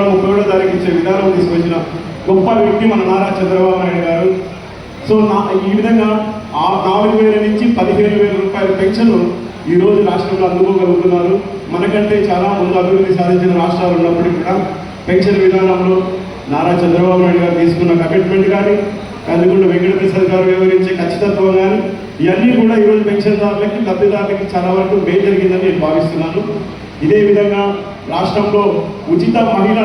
31వ తారీఖు ఇచ్చే విధానం తీసుకొచ్చిన గొప్ప వ్యక్తి మన నారా చంద్రబాబు నాయుడు గారు. సో ఈ విధంగా 4,000 నుంచి 15,000 రూపాయల పెన్షన్ ఈరోజు రాష్ట్రంలో అందుకోగలుగుతున్నారు. మనకంటే చాలా ముందు అభివృద్ధి సాధించిన రాష్ట్రాలు ఉన్నప్పటికీ కూడా పెన్షన్ విధానంలో నారా చంద్రబాబు నాయుడు గారు తీసుకున్న కమిట్మెంట్ కానీ, కందుకుంట వెంకటప్రసాద్ గారు వివరించే ఖచ్చితత్వం కానీ, ఇవన్నీ కూడా ఈరోజు పెన్షన్దారులకి లబ్ధిదారులకి చాలా వరకు మేలు జరిగిందని నేను భావిస్తున్నాను. ఇదే విధంగా రాష్ట్రంలో ఉచిత మహిళ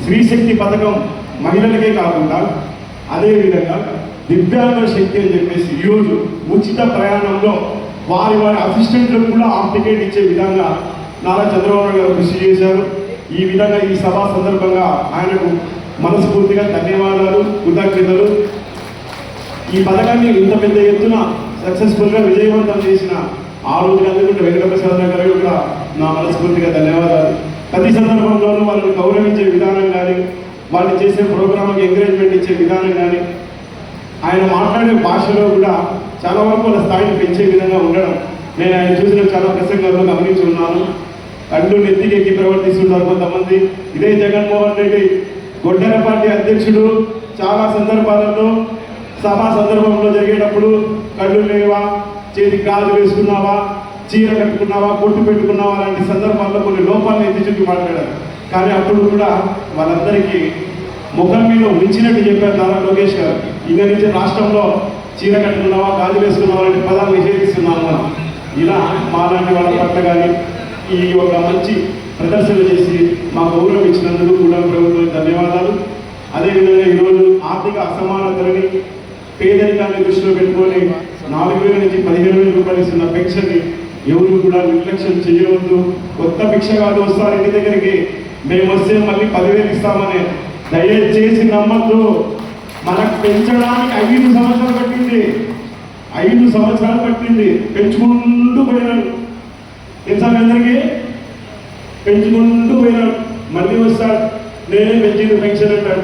స్త్రీశక్తి పథకం మహిళలకే కాకుండా అదేవిధంగా దివ్యాంగ శక్తి అని చెప్పేసి ఈరోజు ఉచిత ప్రయాణంలో వారి అసిస్టెంట్లకు కూడా హాఫ్ టికెట్ ఇచ్చే విధంగా నారా చంద్రబాబు నాయుడు గారు కృషి చేశారు. ఈ విధంగా ఈ సభా సందర్భంగా ఆయనకు మనస్ఫూర్తిగా ధన్యవాదాలు, కృతజ్ఞతలు. ఈ పథకాన్ని ఇంత పెద్ద ఎత్తున సక్సెస్ఫుల్గా విజయవంతం చేసిన ఆ రోజు అందుకుంటే వెంకటప్రసాద్ గారికి కూడా నా మనస్ఫూర్తిగా ధన్యవాదాలు. ప్రతి సందర్భంలోనూ వాళ్ళని గౌరవించే విధానం కానీ, వాళ్ళు చేసే ప్రోగ్రాంకి ఎంకరేజ్మెంట్ ఇచ్చే విధానం కానీ, ఆయన మాట్లాడే భాషలో కూడా చాలా వరకు వాళ్ళ స్థాయిని పెంచే విధంగా ఉండడం నేను ఆయన చూసిన చాలా ప్రసంగాల్లో గమనించి ఉన్నాను. కళ్ళు నెత్తికి ఎక్కి ప్రవర్తిస్తుంటారు కొంతమంది. ఇదే జగన్మోహన్ రెడ్డి గొడ్డెర పార్టీ అధ్యక్షుడు చాలా సందర్భాలలో సభా సందర్భంలో జరిగేటప్పుడు కళ్ళు లేవా, చేతికి గాజు వేసుకున్నావా, చీర కట్టుకున్నావా, పొట్టు పెట్టుకున్నావా లాంటి సందర్భాల్లో కొన్ని లోపాలను ఎత్తి చూపి మాట్లాడారు. కానీ అప్పుడు కూడా వాళ్ళందరికీ ముఖం మీద ఉంచినట్టు చెప్పారు నారా లోకేష్ గారు. ఇక నుంచి రాష్ట్రంలో చీర కట్టుకున్నావా, గాజు వేసుకున్నావా లాంటి పదాలు నిషేధిస్తున్నాము మనం. ఇలా మాలాంటి వాళ్ళ పట్ల కానీ ఈ ఒక మంచి ప్రదర్శన చేసి మా గౌరవం ఇచ్చినందుకు కూడా ప్రభుత్వం ధన్యవాదాలు. అదేవిధంగా ఈరోజు ఆర్థిక అసమానతలని, పేదరికాన్ని దృష్టిలో పెట్టుకొని 4,000 నుంచి 15,000 రూపాయలు ఇస్తున్న పెన్షన్ని ఎవరు కూడా నిర్లక్ష్యం చేయవద్దు. కొత్త భిక్షగాడు వస్తారు ఇంటి దగ్గరికి, మేము వస్తే మళ్ళీ 10,000 ఇస్తామని దయచేసి నమ్మద్దు. మనకు పెంచడానికి 5 సంవత్సరాలు పట్టింది. 5 సంవత్సరాలు పట్టింది. పెంచుకుంటూ పోయినాడు. తెలుసా అందరికీ? పెంచుకుంటూ పోయినాడు. మళ్ళీ వస్తాడు, నేనే పెంచింది పెన్షన్ అంటాడు.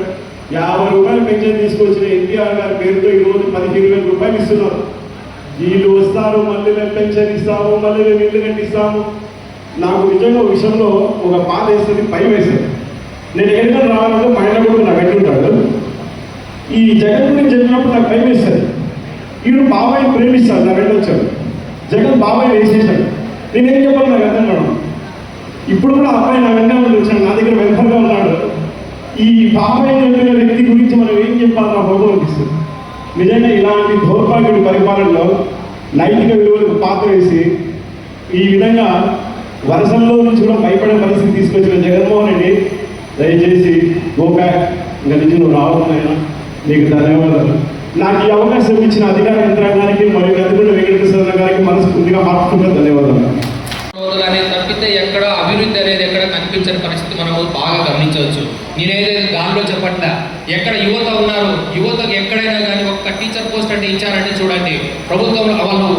50 రూపాయలు పెన్షన్ తీసుకొచ్చిన ఎన్టీఆర్ గారి పేరుతో ఈరోజు 15,000 రూపాయలు ఇస్తున్నారు. వీళ్ళు వస్తారు, మళ్ళీ మేము పెన్షన్ ఇస్తాము, మళ్ళీ మేము ఇల్లు కట్టిస్తాము. నాకు నిజంగా విషయంలో ఒక బాధ వేస్తుంది, భయం వేస్తుంది. నేను ఎక్కడికైనా రావాలంటే మా ఆయన కూడా నాకు పెట్టుంటాడు. ఈ జగన్ గురించి చెప్పినప్పుడు నాకు భయం వేస్తుంది. ఈడు బాబాయ్ ప్రేమిస్తాడు, నా వెంట వచ్చాడు. జగన్ బాబాయ్ వేసేసాడు. నేనేం చెప్పాలి నాకు అర్థం కావడం. ఇప్పుడు కూడా అబ్బాయి నా వెంట వచ్చాడు, నా దగ్గర వెంటనే ఉన్నాడు. ఈ బాబాయ్ చెప్పిన వ్యక్తి గురించి మనం ఏం చెప్పాలి నా హోమం అనిపిస్తుంది. నిజంగా ఇలాంటి దౌర్భాగ్యుడి పరిపాలనలో నైతిక విలువలకు పాత్ర వేసి ఈ విధంగా వరసల్లో నుంచి కూడా భయపడే పరిస్థితి తీసుకొచ్చిన జగన్మోహన్ రెడ్డి, దయచేసి గోబ్యాక్, ఇంకా నుంచి నువ్వు రావాలైనా నీకు ధన్యవాదాలు. నాకు ఈ అవకాశం ఇచ్చిన అధికార యంత్రాంగానికి మరియు కందుకుంట వెంకటప్రసాద్ గారికి మనస్ఫూర్తిగా హార్ట్ఫుల్గా ధన్యవాదాలు. అనేది తప్పితే ఎక్కడ అభివృద్ధి అనేది ఎక్కడ కనిపించని పరిస్థితి మనం బాగా గమనించవచ్చు. నేనేదైతే దానిలో చెప్పట్లా, ఎక్కడ యువత ఉన్నారు, యువతకు ఎక్కడైనా కానీ ఒక్క టీచర్ పోస్ట్ అంటే ఇచ్చారంటే చూడండి. ప్రభుత్వంలో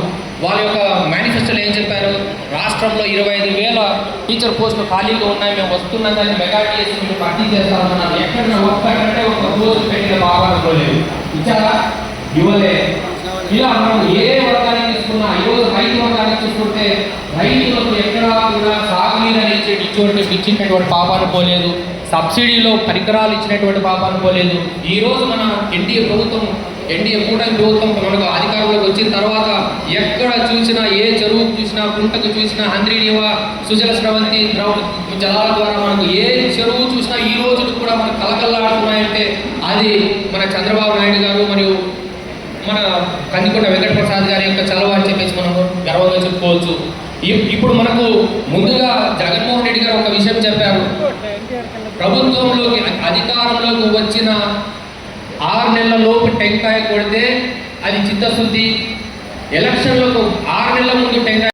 వాళ్ళ యొక్క మేనిఫెస్టోలో ఏం చెప్పారు? రాష్ట్రంలో 25,000 టీచర్ పోస్టులు ఖాళీగా ఉన్నాయి, మేము వస్తున్నాం కానీ మెగా టీఎస్ మేము భర్తీ చేస్తామన్నారు. ఎక్కడైనా ఒక్కటంటే ఒక పోస్ట్ పెట్టిన బాగా లేదు, ఇచ్చారా? ఇవ్వలే. ఇలా మనం ఏ వర్గాన్ని తీసుకున్నా, ఈరోజు రైతు వర్గాన్ని చూసుకుంటే రైతులకు ఎక్కడా కూడా సాగునీరు అనేది ఇచ్చినటువంటి పాపాలు పోలేదు, సబ్సిడీలో పరికరాలు ఇచ్చినటువంటి పాపాలు పోలేదు. ఈరోజు మన ఎన్డీఏ కూటమి ప్రభుత్వం మనకు అధికారంలోకి వచ్చిన తర్వాత ఎక్కడ చూసినా, ఏ చెరువుకు చూసినా, కుంటకు చూసినా, హంద్రీనివా, సుజల స్రవంతి జలాల ద్వారా మనకు ఏ చెరువు చూసినా ఈ రోజు కూడా మనకు కలకల్లాడుతున్నాయంటే అది మన చంద్రబాబు నాయుడు గారు మరియు మన కందుకుంట వెంకటప్రసాద్ గారి యొక్క చలవ అని చెప్పేసి మనం గర్వంగా చెప్పుకోవచ్చు. ఇప్పుడు మనకు ముందుగా జగన్మోహన్ రెడ్డి గారు ఒక విషయం చెప్పారు. ప్రభుత్వంలోకి అధికారంలోకి వచ్చిన 6 నెలల లోపు టెంకాయ కొడితే అది చిత్తశుద్ధి, ఎలక్షన్లకు 6 నెలల ముందు టెంకాయ